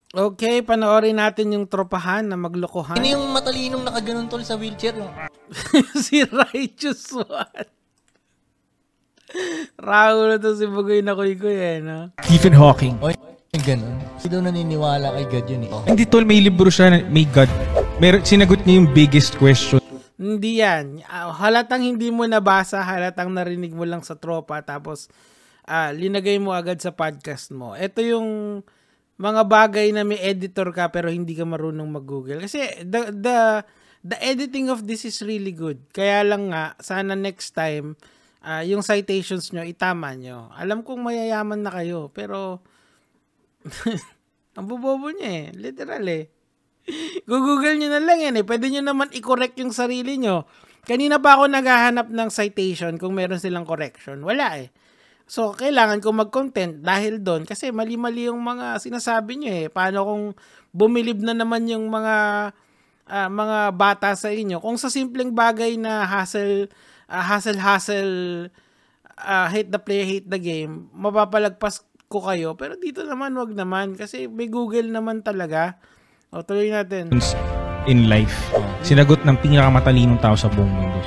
Okay, panoorin natin yung tropahan na maglokohan. Sino yung matalinong nakaganon tol sa wheelchair? Si Righteous One. Raul to si Bugoy na Kuy-Kuy no? Stephen Hawking. Oy, ganun. Hindi daw naniniwala kay God yun eh. Hindi tol, may libro siya na may God. Sinagot niya yung biggest question. Hindi yan. Halatang hindi mo nabasa, halatang narinig mo lang sa tropa, tapos linagay mo agad sa podcast mo. Ito yung mga bagay na may editor ka pero hindi ka marunong mag-Google. Kasi the editing of this is really good. Kaya lang nga, sana next time, yung citations nyo, itama nyo. Alam kong mayayaman na kayo, pero ang bobobo nyo literal Google nyo na lang yan Pwede nyo naman i-correct yung sarili nyo. Kanina pa ako naghahanap ng citation kung meron silang correction. Wala So, kailangan ko mag-content dahil doon kasi mali-mali yung mga sinasabi nyo Paano kung bumilib na naman yung mga bata sa inyo? Kung sa simpleng bagay na hustle, hate the player, hate the game, mapapalagpas ko kayo. Pero dito naman, wag naman. Kasi may Google naman talaga. O, tuloy natin. In life. Sinagot ng pinakamatalinong tao sa buong mundo.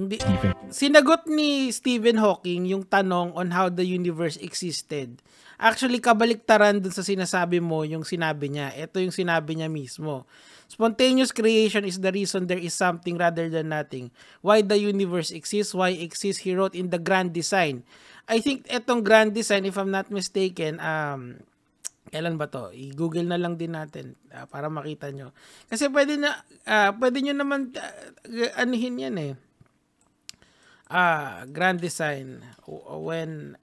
Stephen. Sinagot ni Stephen Hawking yung tanong on how the universe existed. Actually, kabaliktaran dun sa sinasabi mo yung sinabi niya. Ito yung sinabi niya mismo. Spontaneous creation is the reason there is something rather than nothing. Why the universe exists, why exists, he wrote in the Grand Design. I think etong Grand Design, if I'm not mistaken, kailan ba to? I-google na lang din natin para makita nyo. Kasi pwede nyo naman anuhin yan Grand Design when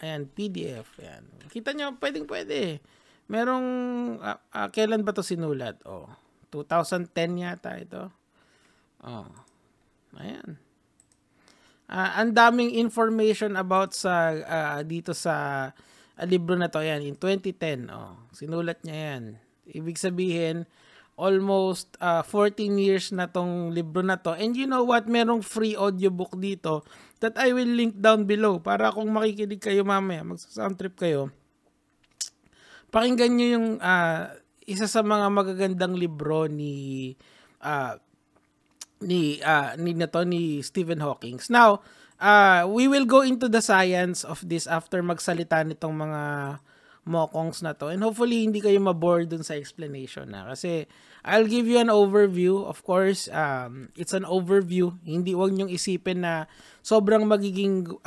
ayan PDF yan. Kita nyo pwede. Merong kailan ba to sinulat? 2010 yata ito. Ayan. Ang daming information about sa dito sa libro na to. Ayan, in 2010. Sinulat niya yan. Ibig sabihin, almost 14 years na tong libro na to. And you know what? Merong free audiobook dito that I will link down below para kung makikinig kayo mamaya, magsa-sound trip kayo, pakinggan nyo yung isa sa mga magagandang libro ni Stephen Hawking. Now, we will go into the science of this after magsalita nitong mga mokongs na to. And hopefully, hindi kayo mabore dun sa explanation kasi I'll give you an overview. Of course, it's an overview. Wag niyong isipin na sobrang magiging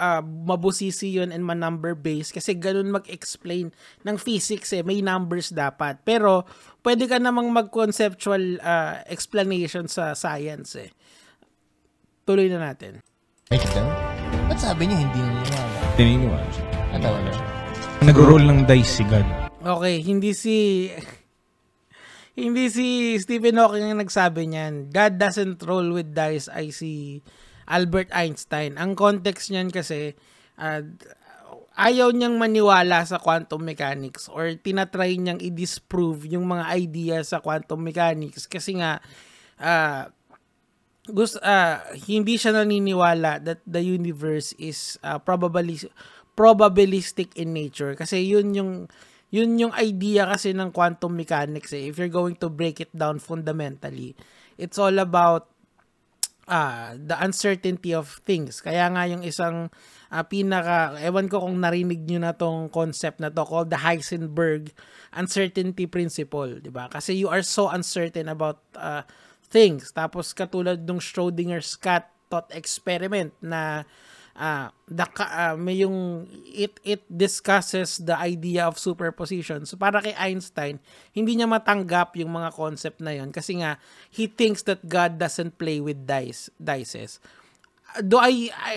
mabusisi yun and ma-number based kasi ganun mag-explain ng physics may numbers dapat. Pero, pwede ka namang mag-conceptual explanation sa science Tuloy na natin. Ba't sabi niya hindi naniniwala? Naniniwala siya. Talaga. Nag-roll ng dice si God. Okay, hindi si Stephen Hawking ang nagsabi niyan. God doesn't roll with dice ay si Albert Einstein. Ang context niyan kasi ayaw niyang maniwala sa quantum mechanics or tinatry niyang i-disprove yung mga ideas sa quantum mechanics kasi nga hindi siya naniniwala that the universe is probabilistic in nature kasi yun yung idea kasi ng quantum mechanics if you're going to break it down fundamentally, it's all about the uncertainty of things. Kaya nga yung isang ewan ko kung narinig nyo na tong concept na to called the Heisenberg uncertainty principle, di ba? Kasi you are so uncertain about things. Tapos katulad ng Schrodinger's cat thought experiment na may yung it discusses the idea of superposition. So para kay Einstein, hindi niya matanggap yung mga concept na yon kasi nga he thinks that God doesn't play with dices. Do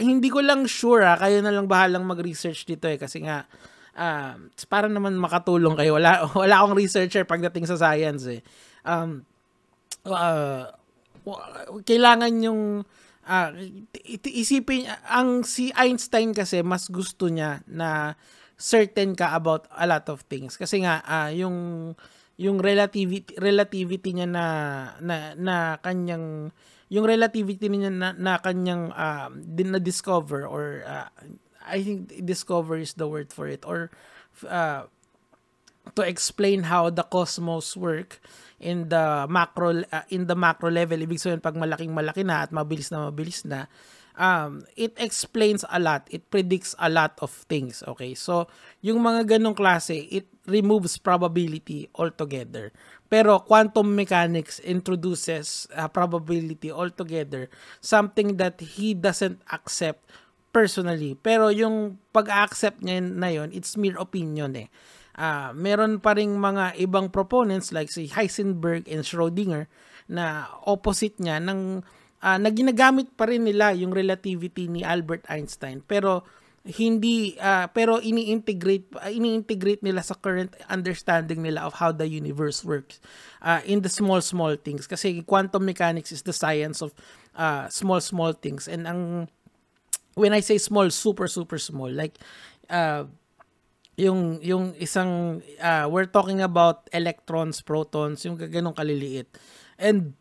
hindi ko lang sure kayo na lang bahalang mag-research dito kasi nga para naman makatulong kayo. Wala akong researcher pagdating sa science kailangan yung isipin si Einstein kasi mas gusto niya na certain ka about a lot of things kasi nga yung relativity niya na kanyang yung relativity niya na kanyang na discover or I think discover is the word for it or to explain how the cosmos work in the macro level. Ibig sabihin pag malaki na at mabilis na, it explains a lot. It predicts a lot of things. Okay, so yung mga ganong klase, it removes probability altogether. Pero quantum mechanics introduces probability altogether, something that he doesn't accept personally. Pero yung pag-accept niya na yun, it's mere opinion eh. Meron pa ring mga ibang proponents like si Heisenberg and Schrödinger na opposite niya na ginagamit pa rin nila yung relativity ni Albert Einstein, pero ini-integrate nila sa current understanding nila of how the universe works in the small things, kasi quantum mechanics is the science of small things. And when I say small, super small, like yung isang we're talking about electrons, protons, yung ganong kaliliit. And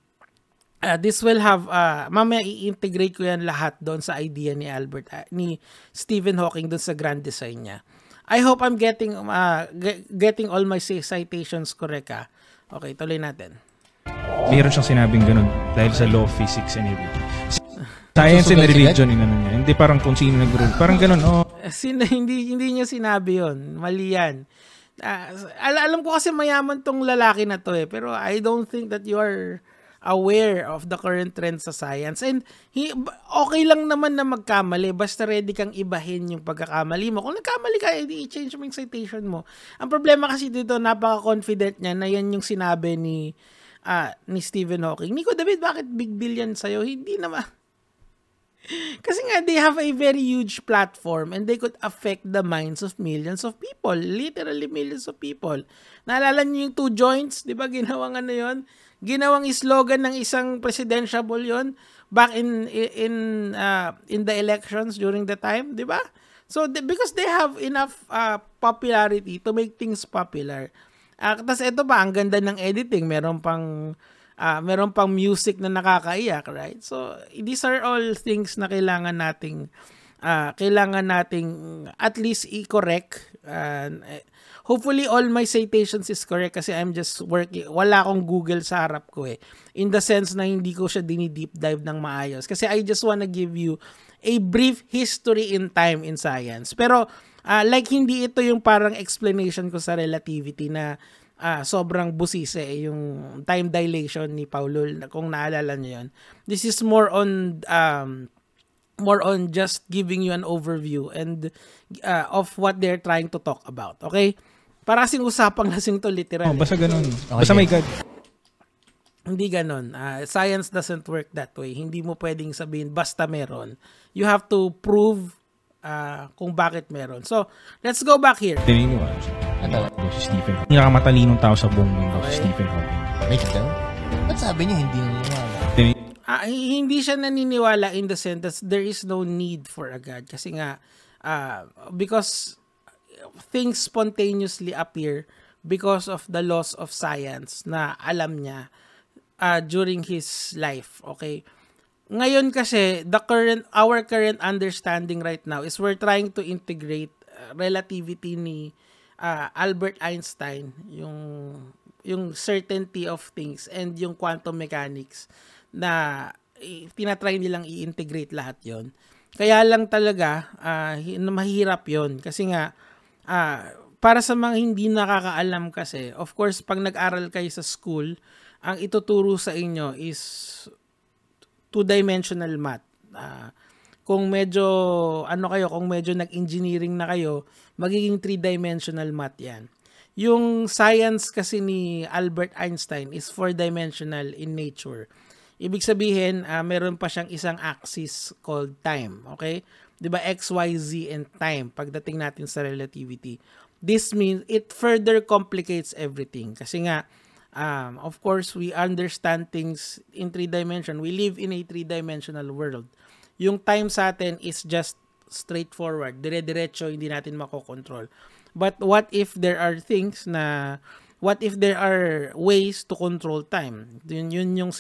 this will have mamaya i-integrate ko yan lahat doon sa idea ni Stephen Hawking doon sa grand design niya. I hope I'm getting all my citations correct. Okay, tuloy natin. Meron siyang sinabing ganun dahil sa law of physics and everything. Science and religion, inano niya. Hindi parang kung sino nag-rule. Parang ganun, hindi niya sinabi yon. Mali yan. Alam ko kasi mayaman tong lalaki na to eh, pero I don't think that you are aware of the current trend sa science. And okay lang naman na magkamali, basta ready kang ibahin yung pagkakamali mo. Kung nagkamali ka, i-change mo yung citation mo. Ang problema kasi dito, napaka-confident niya na yan yung sinabi ni Stephen Hawking. Nico David, bakit big deal yan sa'yo? Hindi naman. Kasi nga, they have a very huge platform and they could affect the minds of millions of people. Literally millions of people. Naalala niyo yung 2 joints? Di ba? Ginawang ano yun? Ginawang slogan ng isang presidential yon back in the elections during the time, di ba? So because they have enough popularity to make things popular. Tapos ito pa, ang ganda ng editing, meron pang music na nakakaiyak, right? So these are all things na kailangan nating at least i-correct. Hopefully all my citations is correct kasi I'm just working. Wala akong Google sa harap ko eh. In the sense na hindi ko siya dini-deep dive ng maayos. Kasi I just wanna give you a brief history in time in science. Pero like hindi ito yung parang explanation ko sa relativity na sobrang busise yung time dilation ni Paulo, kung naalala niyo yun. This is more on just giving you an overview and of what they're trying to talk about. Okay? Para kasing usapang lasing to literal. Basta ganun. Basta may God. Hindi ganun. Science doesn't work that way. Hindi mo pwedeng sabihin basta meron. You have to prove kung bakit meron. So, let's go back here. Tininiwala siya. Si Stephen Hawking. Pinakamatalino tao sa buong mundo, si Stephen Hawking. Wait daw? Ba't sabi niyo hindi naniniwala? Hindi siya naniniwala in the sense that there is no need for a God. Kasi nga, because things spontaneously appear because of the laws of science na alam niya during his life. Okay? Ngayon kasi, our current understanding right now is we're trying to integrate relativity ni Albert Einstein, yung certainty of things and yung quantum mechanics na tinatry nilang i-integrate lahat yon. Kaya lang talaga mahirap yon kasi nga para sa mga hindi nakakaalam kasi, of course pag nag-aral kayo sa school, ang ituturo sa inyo is two-dimensional math. Kung medyo kung medyo nag-engineering na kayo, magiging three-dimensional math 'yan. Yung science kasi ni Albert Einstein is four-dimensional in nature. Ibig sabihin, meron pa siyang isang axis called time, okay? 'Di ba X, Y, Z and time pagdating natin sa relativity. This means it further complicates everything kasi nga of course we understand things in three dimension. We live in a three-dimensional world. Yung time sa atin is just straightforward, dire-diretso, hindi natin makokontrol. But what if there are what if there are ways to control time? Yun yung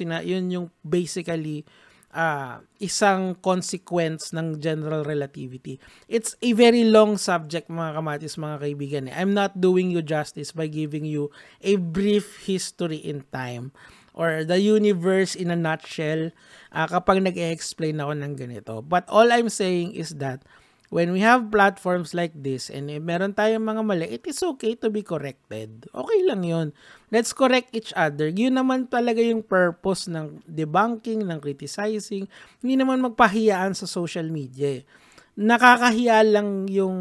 basically isang consequence ng general relativity. It's a very long subject, mga kamatis, mga kaibigan. I'm not doing you justice by giving you a brief history in time or the universe in a nutshell kapag nag-explain ako ng ganito. But all I'm saying is that when we have platforms like this and meron tayong mga mali, it is okay to be corrected. Okay lang yun. Let's correct each other. Yun naman talaga yung purpose ng debunking, ng criticizing. Hindi naman magpahiyaan sa social media. Nakakahiya lang yung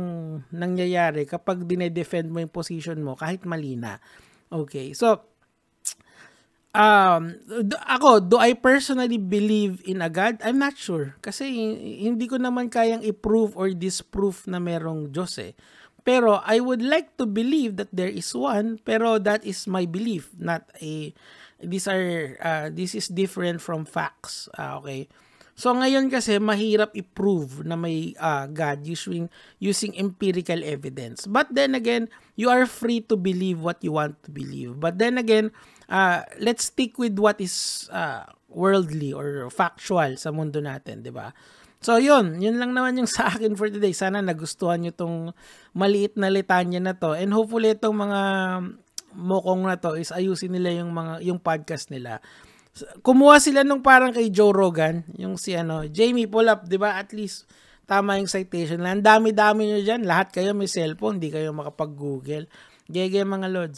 nangyayari kapag dinedefend mo yung position mo kahit mali na. Okay, so do I personally believe in a God? I'm not sure. Kasi hindi ko naman kayang i-prove or disprove na merong Diyos eh. Pero I would like to believe that there is one, pero that is my belief, not this is different from facts. Okay? So ngayon kasi mahirap i-prove na may God using empirical evidence. But then again, you are free to believe what you want to believe. But then again, let's stick with what is worldly or factual sa mundo natin, 'di ba? So yun lang naman yung sa akin for today. Sana nagustuhan niyo tong maliit na litanya na to, and hopefully itong mga mokong na to is ayusin nila yung podcast nila. Kumuha sila nung parang kay Joe Rogan, yung si Jamie pull up, 'di ba? At least tama yung citation lang. Dami-dami niyo diyan, lahat kayo may cellphone, hindi kayo makapag-Google. Gege mga lods.